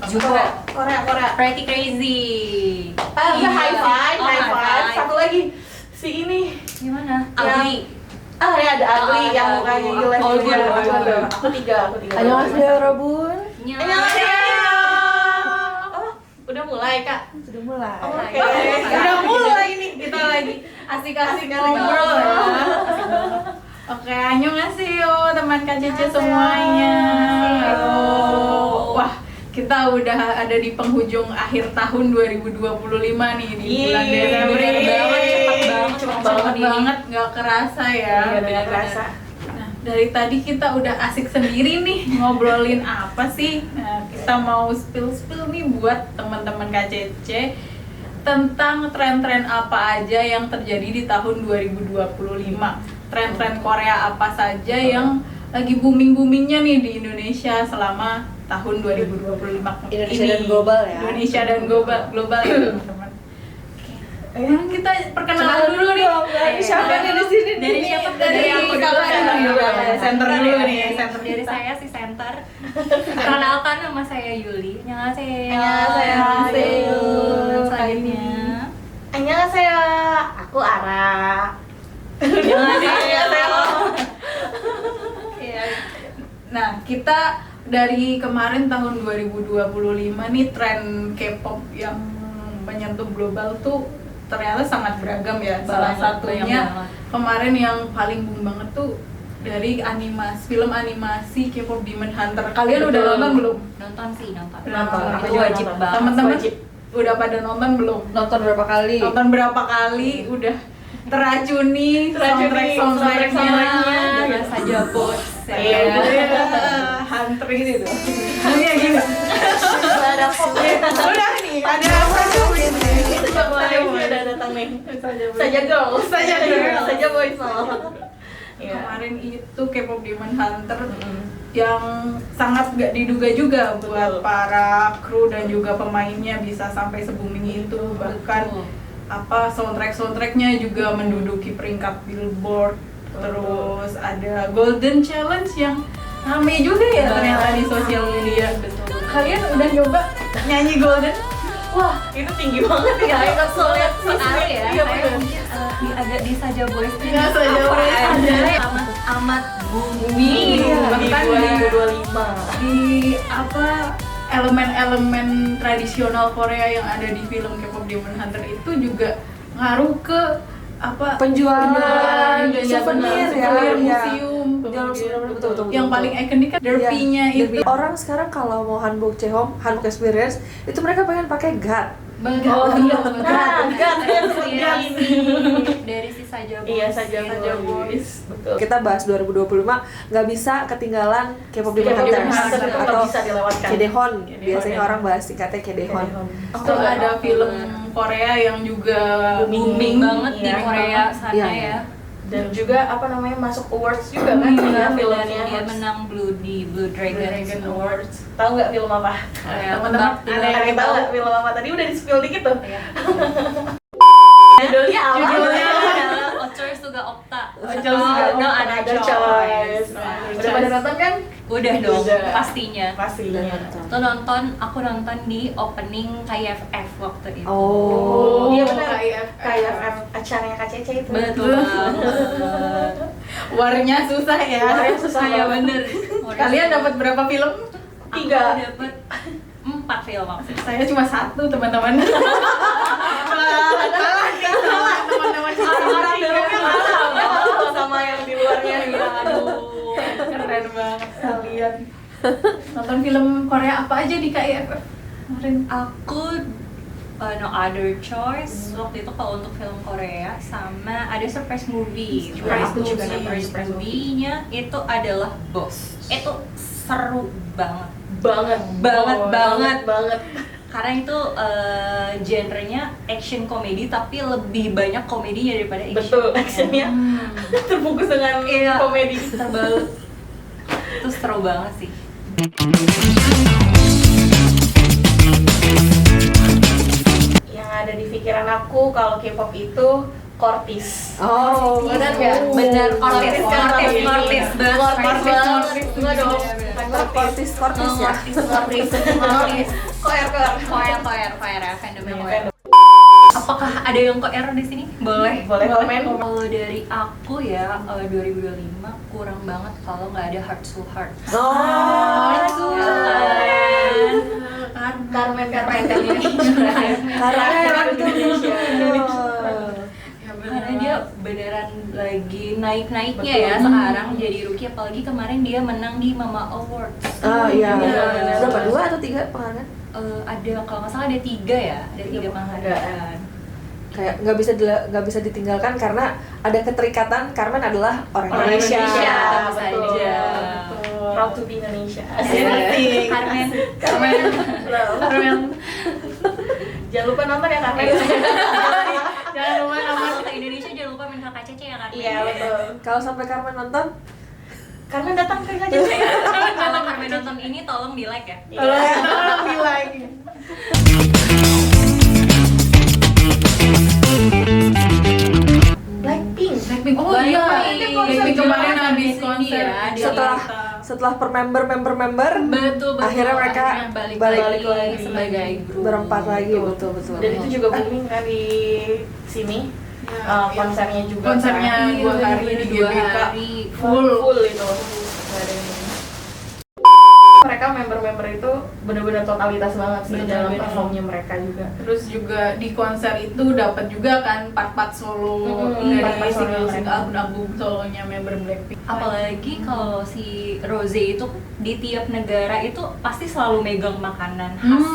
Juga. Korea. Pretty Crazy. Iya, high five. Satu lagi si ini. Gimana? Yang- Ugly. Ya ada ugly yang mukanya jelek. Oh, gitu. iya. Aku tiga. Annyeonghaseyo Robun. Annyeonghaseyo. Oh, udah mulai Kak. Sudah mulai. Oke. Udah mulai nih kita lagi asik-asik ngobrol ya. Oke, annyeonghaseyo teman Kak Cece semuanya. Halo. Wah, kita udah ada di penghujung akhir tahun 2025 nih di bulan Desember ini. Cepet banget, nggak kerasa ya. Iya, nggak kerasa. Nah, dari tadi kita udah asik sendiri nih ngobrolin apa sih? Nah, kita mau spill nih buat teman-teman KCC tentang tren-tren apa aja yang terjadi di tahun 2025. Tren-tren Korea apa saja yang lagi booming-boomingnya nih di Indonesia selama tahun 2025 Indonesia ini. dan global ya. Indonesia dan global ya teman-teman. Yang kita perkenalan dulu nih. Siapa nih di sini? Dari siapa? Dari aku dulu. Center dulu nih. Center Dari saya si Center. Perkenalkan, nama saya Yuli. Annyeonghaseyo. Annyeonghaseyo. Selanjutnya. Annyeonghaseyo. Aku Ara. Iya. Nah, kita dari kemarin tahun 2025 nih tren K-pop yang menyentuh global tuh ternyata sangat beragam ya. Salah satunya kemarin yang paling boom banget tuh dari film animasi K-pop Demon Hunter. Kalian udah nonton belum? Nonton. Nonton. Itu wajib banget. Teman-teman udah pada nonton belum? Nonton berapa kali? Nonton berapa kali? Udah teracuni soundtracknya Dengan saja bos. Iya, Hunter gitu. Iya gini. Ada udah nih, ada apa tuh? Udah datang nih. Saja boys. Kemarin itu K-pop Demon Hunter yang sangat gak diduga juga buat para kru dan juga pemainnya bisa sampai se-booming itu. Bahkan soundtracknya juga menduduki peringkat Billboard. Terus ada Golden Challenge yang rame juga ya ternyata di sosial media. Kalian udah nyoba nyanyi Golden? Wah, itu tinggi banget ya. Kita lihat Sekali ya. Iya, Saya bener. mungkin agak di saja boys. Iya, Saja Boys aja. Amat booming. Bahkan di elemen-elemen tradisional Korea yang ada di film K-pop Demon Hunter itu juga ngaruh ke penjualan souvenir ya, museum. Betul. Yang paling ikonik kan derpy-nya itu. Orang sekarang kalau mau hanbok Chehom, hanbok experience, itu mereka pengen pakai GAT. Dari si saja boys. Iya, Saja Boys. Betul. Kita bahas 2025, nggak bisa ketinggalan K-pop Demon K-pop Demon Hunters Hunter itu nggak atau bisa dilewatkan. Kedehon. Kedehon, Biasanya ya. orang bahas singkatnya Kedehon. Itu ada film Korea yang juga Booming banget di Iya. Korea sana Iya. ya. Dan juga masuk awards juga kan Iya, filmnya. dia menang Blue Dragon Dragon Awards. Tahu nggak film apa? Teman-teman Tebak. ada yang tahu nggak film apa? Tadi udah di-spill dikit tuh. Iya. Judulnya apa? Judulnya adalah Ochors Suga Opta. No Other Choice. Udah pada nonton kan? Udah dong, Udah. pastinya. Pastinya. Aku nonton di opening KFF waktu itu. Oh. Iya benar. KFF acaranya KCC itu. Betul banget. Warnya susah ya. Warnya susah Ya banget. bener. Kalian dapat berapa film? Aku 3. dapat 4 film waktu itu. Saya cuma 1 teman-teman. Kalah nih sama teman-teman orang filmnya kalah sama yang di luarnya nih. Aduh, keren banget kalian. Nonton film Korea apa aja di KIFF kemarin? Aku No Other Choice waktu itu kalau untuk film Korea, sama ada surprise movie. Surprise Aku juga movie. surprise movie-nya itu adalah Boss. Itu seru banget. Banget. Karena itu genrenya action komedi, tapi lebih banyak komedinya daripada action. Betul, actionnya terbungkus dengan Iya. komedi. Terbalut. Itu seru banget sih. Yang ada di pikiran aku kalau K-pop itu Kortis. Oh, Benar nggak? Bener, Kortis banget. Kortis enggak dong. Kortis ya. Kortis. Koer ya, fandomnya koer. Apakah ada yang koer di sini? Boleh. Boleh komen. Kalau dari aku ya, 2025 kurang banget kalau nggak ada heart to heart. Oh, Itu kan. Carmen Indonesia. Karena dia beneran lagi naik-naiknya ya sekarang jadi rookie, apalagi kemarin dia menang di Mama Awards. Ah iya. Benar. Berapa, 2 atau 3 penghargaan? Ada kalau nggak salah ada 3 ya, ada 3 penghargaan. Kayak nggak bisa ditinggalkan karena ada keterikatan Carmen adalah orang Orang Indonesia. Indonesia. tentu betul. saja. Proud to be Indonesia. Asik. Carmen. Jangan lupa nonton ya Carmen. Jangan lupa nonton. Kalau ke Indonesia jangan lupa main kakak Cece ya Carmen. Iya betul. Kalau sampai Carmen nonton, Carmen datang ke KJC. Kalau Carmen nonton ini tolong di like ya. Tolong di like. Blackpink. Oh iya, Blackpink kemarin juga habis di sini konser ya, di setelah per member betul akhirnya mereka balik balik lagi sebagai grup berempat lagi, betul. Dan itu juga booming kan di sini. Konsernya juga. Konsernya kan. 2 hari di Dua GBK. hari. Full itu. Nggak ada yang- Mereka member-member itu benar-benar totalitas banget sih dalam Benar-benar. performnya mereka juga. Terus juga di konser itu dapat juga kan part-part solo part-part dari solo single mereka. album solonya member Blackpink. Apalagi kalau si Rose itu di tiap negara itu pasti selalu megang makanan khas.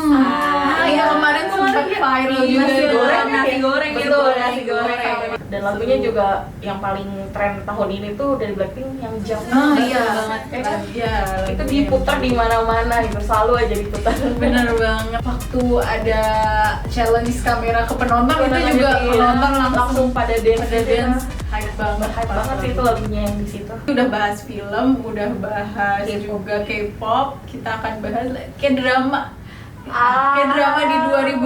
Iya kemarin sempat viral juga Nasi itu. goreng, nasi goreng ya, betul, Bu. nasi goreng. Dan lagunya juga yang paling tren tahun ini tuh dari Blackpink yang Jump. Iya banget. Ya kan? Iya. Itu diputar di mana-mana gitu, selalu aja diputar. Bener banget. Waktu ada challenge kamera ke penonton itu Penonton juga iya. penonton langsung pada dance. hype banget. Hype banget sih itu lagunya yang di situ. Udah bahas film, udah bahas K-pop. juga K-pop, kita akan bahas K-drama. Ah. K-drama di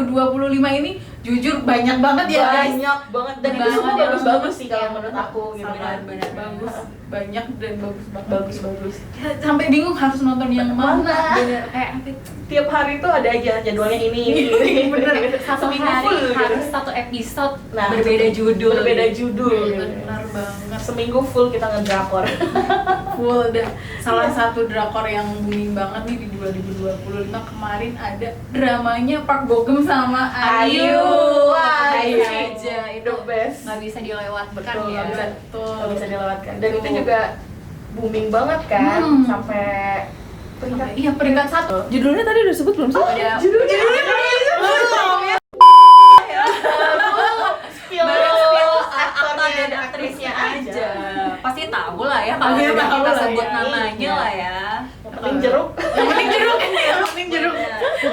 2025 ini jujur banyak banget ya guys. Banyak banget dan itu Banget semua ya. bagus-bagus sih kalau menurut aku gitu. Benar-benar. Bagus, banyak dan bagus banget. Bagus-bagus. Sampai bingung harus nonton yang mana. Bener. Kayak apa? Tiap hari tuh ada aja jadwalnya ini. Bener. Satu Seminggu hari full, gitu. harus satu episode Nah, berbeda judul. Berbeda judul. gitu. Benar banget. Seminggu full kita ngedrakor. Full dan salah satu drakor yang booming banget nih di 2025 kemarin ada dramanya Park Bo Gum sama Ayu. Wah, Ayu iya. aja itu The best. Nggak bisa dilewatkan Betul, ya. nggak bisa. Betul. Nggak bisa dilewatkan. Dan Betul. itu juga booming banget kan sampai peringkat. Iya peringkat 1. Judulnya tadi udah sebut belum sih? Ada Judulnya aktor dan aktrisnya aja. Pasti tahu lah ya kalau Pasti udah tahu kita lah sebut ya. namanya Iya. lah ya. Yang penting jeruk. Yang penting jeruk ini, yang penting jeruk.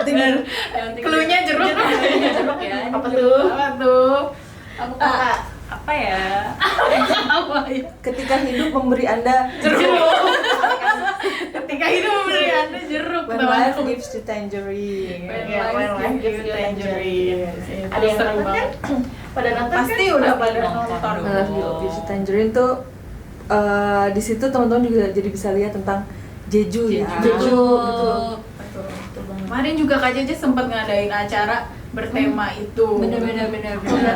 Bener. Cluenya jeruk. Jeruk ya. Apa tuh? Apa tuh? Apa? Apa ya? Apa ya? Ketika hidup memberi Anda Jeruk. Ketika hidup memberi Anda jeruk. when teman-teman. life gives you tangerine. Iya, when life gives you tangerine. Ada yang Seru nonton kan? banget. Pada nonton Pasti kan? udah Pasti pada nonton nonton. dong. When life gives you tangerine tuh di situ teman-teman juga jadi bisa lihat tentang Jeju ya. Jeju. Betul. Betul banget. Kemarin juga Kak Jeje sempat ngadain acara bertema itu. Bener.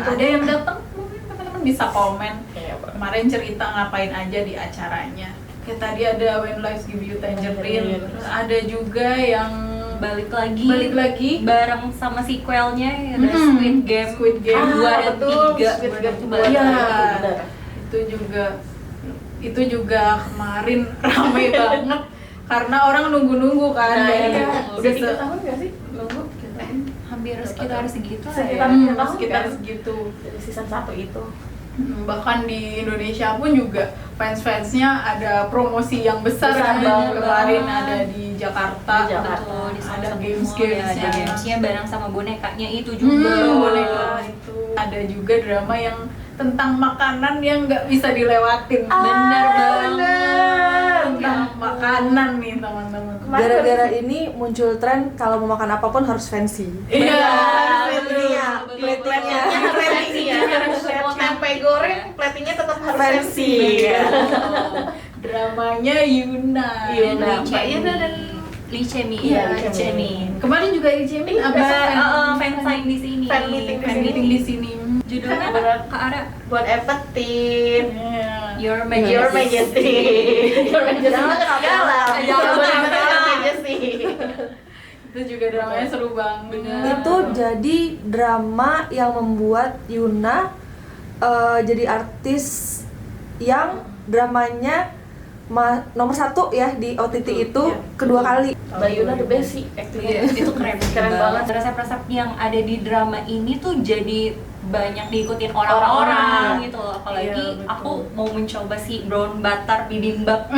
Ada yang datang, mungkin teman-teman bisa komen. Iya, Pak. Kemarin cerita ngapain aja di acaranya. Kayak tadi ada When Life Give You Tangerine. Terus ada juga yang Balik lagi bareng sama sequelnya ada Hmm, Squid Game. Squid Game. 2 dan betul. 3 Squid Game tuh balik Iya. lagi. Itu juga kemarin rame banget karena orang nunggu-nunggu kan. Nah, dari iya. Udah season- 3 tahun nggak sih? Nunggu? Hampir sekitar segitu lah Sekitar ya. tahun sekitar kan? segitu. Dari season 1 itu. Bahkan di Indonesia pun juga fans-fansnya ada promosi yang besar Besar kan. banget. Kemarin ada di Jakarta. Di Jakarta. Betul, di Ada salah games-gamesnya. ya, ada gamesnya bareng sama bonekanya itu juga. Boneka itu. Ada juga drama yang tentang makanan yang nggak bisa dilewatin. Bener banget. Tentang makanan nih teman-teman. Kemarin Gara-gara baru- ini muncul tren kalau mau makan apapun harus fancy. Iya, platingnya, platingnya harus fancy ya. Semua Tempe goreng platingnya tetap harus Fancy. fancy. Dramanya Yuna. Yuna. Lee Mbak Yuna dan Lee Chemi. Iya, Lee Lee Chemi. Kemarin juga Ijemin Iya, Fansign di sini. Fan meeting di fan sini. meeting di sini. Judulnya Berat. Kak Ara, Buat Epetin. Iya. Your Your Majesty. Majesty. Your Majesty. Jangan segala. Jangan Your Majesty. Itu juga dramanya seru banget. Itu jadi drama yang membuat Yuna jadi artis yang dramanya nomor 1 ya di OTT itu Iya. kedua kali. Mbak Yuna the best sih actingnya. Itu keren, Keren banget. Resep-resep yang ada di drama ini tuh jadi banyak diikutin orang-orang gitu loh. Apalagi Iya, betul. aku mau mencoba si brown butter bibimbap.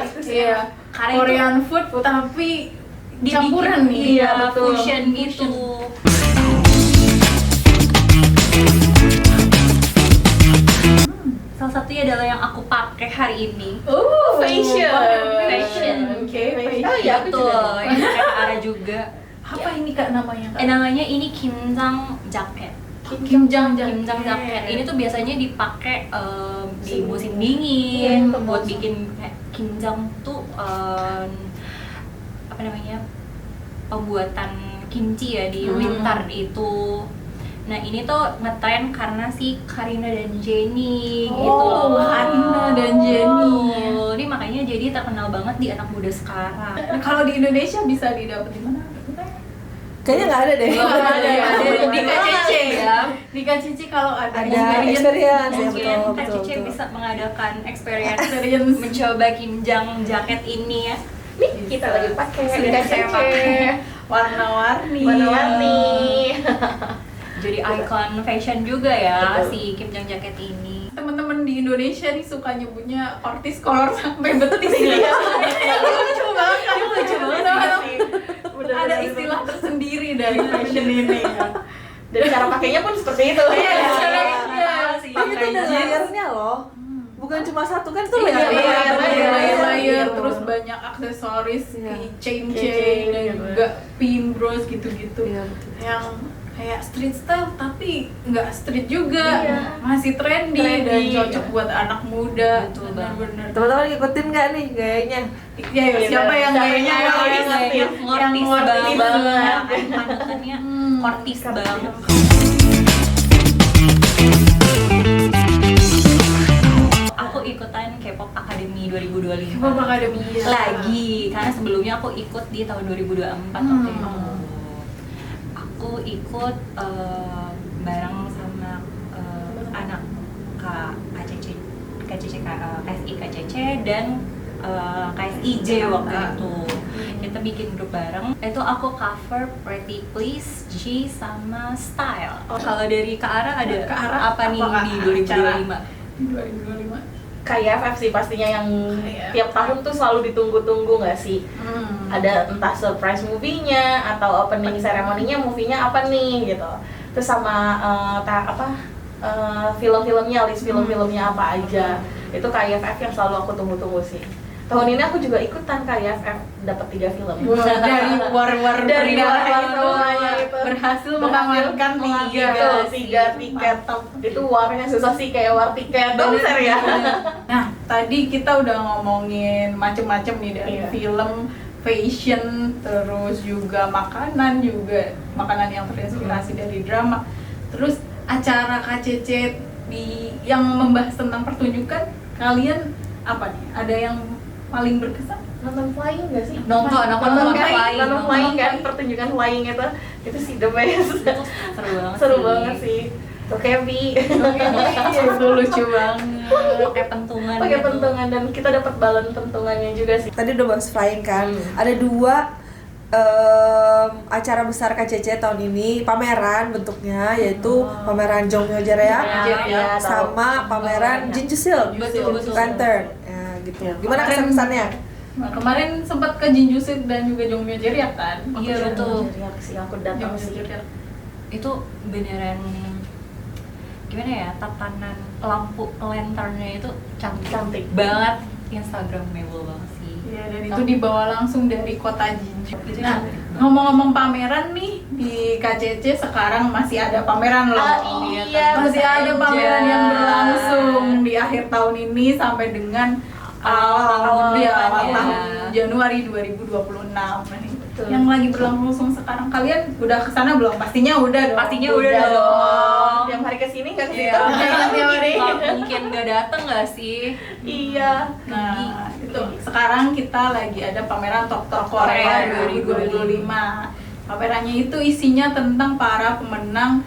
Itu sih. Iya. Karena itu Korean food tapi dibikin- campuran nih. Iya, betul. fusion gitu. Salah satunya adalah yang aku pakai hari ini. Oh, Fashion. Fashion. Oke, Oh iya, aku Betul, juga. yang pakai Kak Ara juga. Apa ini Kak namanya? Kak? Namanya ini kimjang jacket. Kimjang Kimjang jacket. Ini tuh biasanya dipakai di Musim musim dingin Iya, buat betul. bikin kayak kimjang tuh apa namanya? Pembuatan kimchi ya di winter itu. Nah, ini tuh ngetren karena si Karina dan Jenny gitu loh. Karina dan Jenny. Ini makanya jadi terkenal banget di anak muda sekarang. Kalau di Indonesia bisa didapat di mana? Kayaknya nggak ada deh. Belum ada ya, Ada di KCC ya. Di KCC kalau ada Ada experience ya, Mungkin betul, Kak betul, Cici betul. bisa mengadakan experience Experience. mencoba kimjang jaket ini ya. Nih kita lagi pakai Sudah di saya KCC. pakai. warna-warni. Warna-warni. Jadi icon fashion juga ya Betul. si kimjang jaket ini. Teman-teman di Indonesia nih suka nyebutnya ortis kolor sampai betis ya. Lucu banget. Lucu banget Bener-bener. Bener, Ada bener, istilah tersendiri dari fashion ini. Dan cara pakainya pun seperti itu. Iya, sih. Tapi itu ada layernya loh. Bukan cuma satu kan tuh Iya, layer. layer, terus banyak aksesoris, Iya. chain dan gitu. juga pin bros gitu-gitu. Iya, betul. Yang kayak street style tapi nggak street juga, Iya. masih trendy, dan Trendy, cocok iya. buat anak muda. Betul banget. Bener-bener. Teman-teman ikutin nggak nih gayanya? Ya, siapa yang gayanya Yang ngortis ngortis banget. banget. Panutannya kortis banget. Aku ikutan K-pop Academy 2025 K-pop Academy. lagi, karena sebelumnya aku ikut di tahun 2024 waktu itu. Aku ikut bareng sama anak KCC, KSI KCC dan KSIJ waktu itu. Kita bikin grup bareng. Itu aku cover Pretty Please, G sama Style. Kalau dari Kak Ara ada Kak Ara, apa nih apa, Kak? di 2025? 2025. KYFF sih pastinya yang KYFF. tiap tahun tuh selalu ditunggu-tunggu nggak sih? Ada entah surprise movie-nya atau opening ceremony-nya, movie-nya apa nih gitu. Terus sama film-filmnya, list film-filmnya apa aja. Itu KYFF yang selalu aku tunggu-tunggu sih. Tahun ini aku juga ikutan KYFF, dapat 3 film. Dari war-war Dari perdana war-war itu semuanya itu. berhasil mengamankan Tiga, 3 tiket. Itu warnya susah sih, kayak war tiket konser ya. Nah, tadi kita udah ngomongin macem-macem nih dari Iya. film, fashion, terus juga makanan yang terinspirasi dari drama. Terus acara KCC yang membahas tentang pertunjukan, kalian apa nih? Ada yang paling berkesan? Nonton flying nggak sih? Nonton flying. Nonton flying kan, pertunjukan flying itu sih the best. Itu seru banget. Seru banget sih. Tuh Kevi. Itu lucu banget. Pakai pentungan. Pakai gitu. pentungan dan kita dapat balon pentungannya juga sih. Tadi udah bahas flying kan. Ada 2 acara besar KCC tahun ini, pameran bentuknya yaitu pameran Jongmyo Jereak Ya, sama pameran Jinju Silk Betul, betul. Lantern. Ya, gitu. Ya, Gimana kemarin- kesan-kesannya? Nah, kemarin sempat ke Jinjusit dan juga Jongmyo Jereak kan? Iya, betul. Sih aku datang Jongmyo sih. Jereak. Itu beneran gimana ya, tatanan lampu lanternnya itu cantik, Cantik. banget, instagramable banget sih. Iya, dan itu dibawa langsung dari kota Jinju. Nah, ngomong-ngomong pameran nih, di KCC sekarang masih ada pameran loh. Iya, Masih ada pameran yang berlangsung di akhir tahun ini sampai dengan awal tahun Januari 2026. Betul. Yang lagi berlangsung sekarang, kalian udah kesana belum? Pastinya udah dong. Pastinya udah dong. Tiap hari kesini nggak sih? Iya, nggak mungkin nggak dateng nggak sih? Iya. Nah, itu sekarang kita lagi ada pameran Tok Tok Korea 2025. Pamerannya itu isinya tentang para pemenang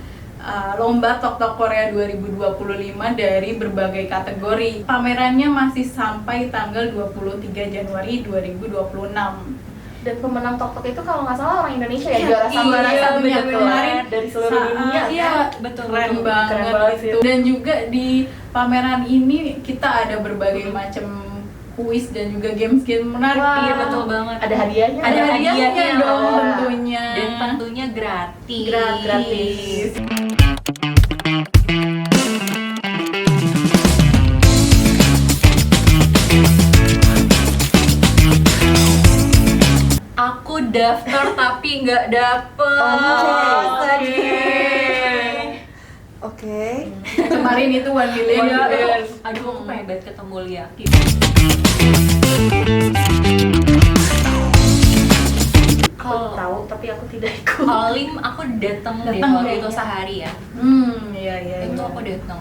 lomba Tok Tok Korea 2025 dari berbagai kategori. Pamerannya masih sampai tanggal 23 Januari 2026. Dan pemenang Tok-Tok itu kalau nggak salah orang Indonesia ya, Iya, juara satu iya, kemarin dari seluruh dunia. Iya, betul, keren betul. banget, Keren banget gitu. Dan juga di pameran ini kita ada berbagai macam kuis dan juga games-game menarik. Wah, Iya, betul banget. Ada hadiahnya. Ada hadiahnya dong loh. tentunya. Dan tentunya gratis. Gratis. Aku daftar tapi nggak dapet. Oke. Kemarin itu 1 million Iya, viewers. aduh aku pengen banget ketemu Liaki. Aku tahu tapi aku tidak ikut. Kalau Lim aku datang deh Datang waktu deh, itu ya. sehari ya. Iya, iya. Itu iya. aku datang.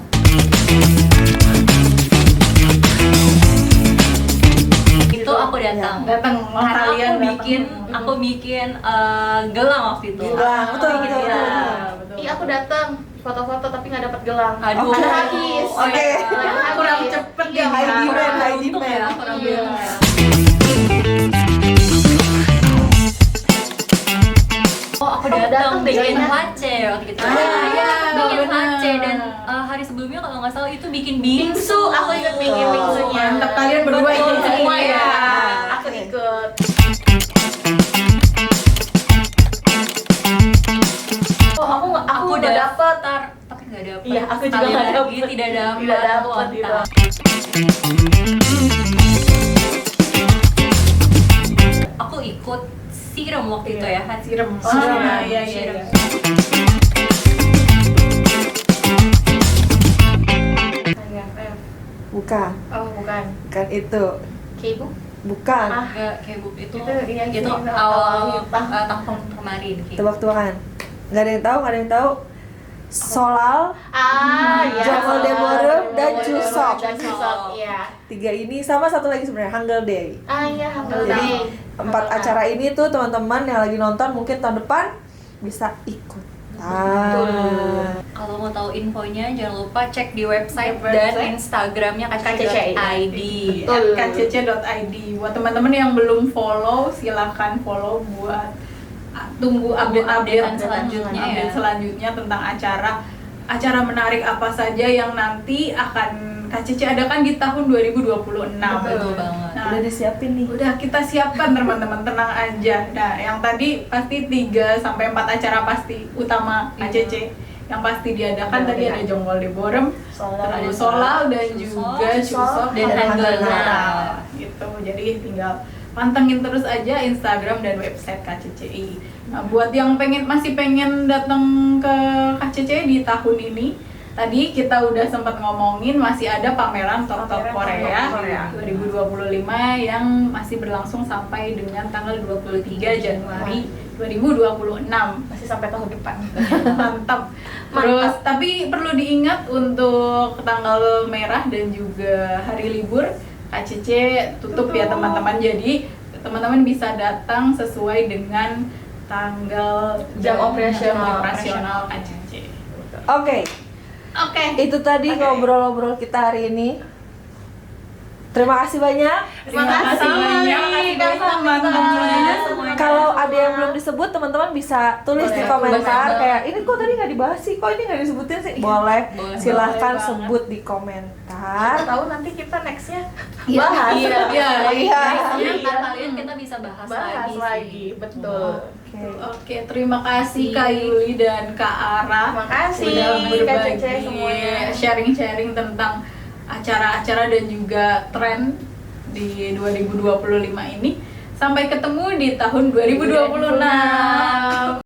Itu aku datang. Datang, Karena kalian aku datang. bikin gelang waktu itu. Gelang, betul, Bikin betul, gelang. betul. betul. Iya, aku datang foto-foto tapi nggak dapat gelang. Aduh. Karena habis. Oke. Karena Kurang habis. cepet Iya, ya, high Kak. demand, high Untung ya, demand. kurang Iya. demand. Oh, aku Kamu datang datang bikin deh, HC waktu itu. iya, bikin benar. HC dan hari sebelumnya kalau nggak salah itu bikin Bingsu, bingsu. aku ikut bikin bingsunya. Mantap, kalian berdua Betul ikut semua iya. ya. Aku ikut. Oh, aku udah dapet. Tapi nggak dapet. Iya, aku juga Sekali nggak lagi dapet. tidak dapet. Tidak dapet, gitu. Kontak. Aku ikut siram waktu itu ya, Siram. Oh, Iya, iya, siram. iya. IFF. Bukan, Oh, bukan. bukan itu. K-book? Bukan. Ah. Enggak, kayak bu itu Itu iya, itu sih, awal awal tahun kemarin kayak. Tebak-tebakan. Nggak ada yang tahu, nggak ada yang tahu. Solal, Ya. Jongol Deborem, dan Jusok. Dan Jusok, iya. 3 ini sama satu lagi sebenarnya Hangul Day. Iya, Hangul Jadi Day. 4 acara ini tuh teman-teman yang lagi nonton mungkin tahun depan bisa ikut. Kalau mau tahu infonya jangan lupa cek di website, Di website. dan Instagramnya kcc.id. Betul. kcc.id. Buat teman-teman yang belum follow, silakan follow buat tunggu update-update selanjutnya ya. update selanjutnya tentang acara menarik apa saja yang nanti akan KCC adakan di tahun 2026. Betul banget. Nah, Udah disiapin nih. udah kita siapkan teman-teman, tenang aja. Nah, yang tadi pasti 3 sampai 4 acara pasti utama KCC yang pasti diadakan. Iya, Tadi iya. ada Jonggol Deborem, Solal. terus Solal dan Jusok, juga Jusok dan Hangul Day. gitu. Jadi tinggal pantengin terus aja Instagram dan website KCCI. Nah, buat yang masih pengen datang ke KCCI di tahun ini, tadi kita udah sempat ngomongin masih ada pameran Tok Tok Korea 2025 yang masih berlangsung sampai dengan tanggal 23 Januari 2026. Masih sampai tahun depan. Mantap. Terus tapi perlu diingat untuk tanggal merah dan juga hari libur KCC tutup ya teman-teman. Jadi teman-teman bisa datang sesuai dengan tanggal Jam dan operasional. operasional KCC. Oke, Oke. itu tadi Oke. ngobrol-ngobrol kita hari ini. Terima kasih banyak. Terima kasih banyak teman-teman. Kalau ada yang belum disebut, teman-teman bisa tulis di Boleh, komentar boleh. kayak ini kok tadi nggak dibahas sih, kok ini nggak disebutin sih. Boleh, Boleh. silahkan Boleh banget. sebut di komentar. Tahu nanti kita nextnya Iya, bahas. iya, iya. Iya. Nextnya Iya. ntar kalian kita bisa bahas lagi, sih. betul. Oke. Oke, terima kasih Kak Yuli dan Kak Ara. Terima kasih Sudah berbagi KCC semuanya. sharing-sharing tentang acara-acara dan juga tren di 2025 ini. Sampai ketemu di tahun 2026.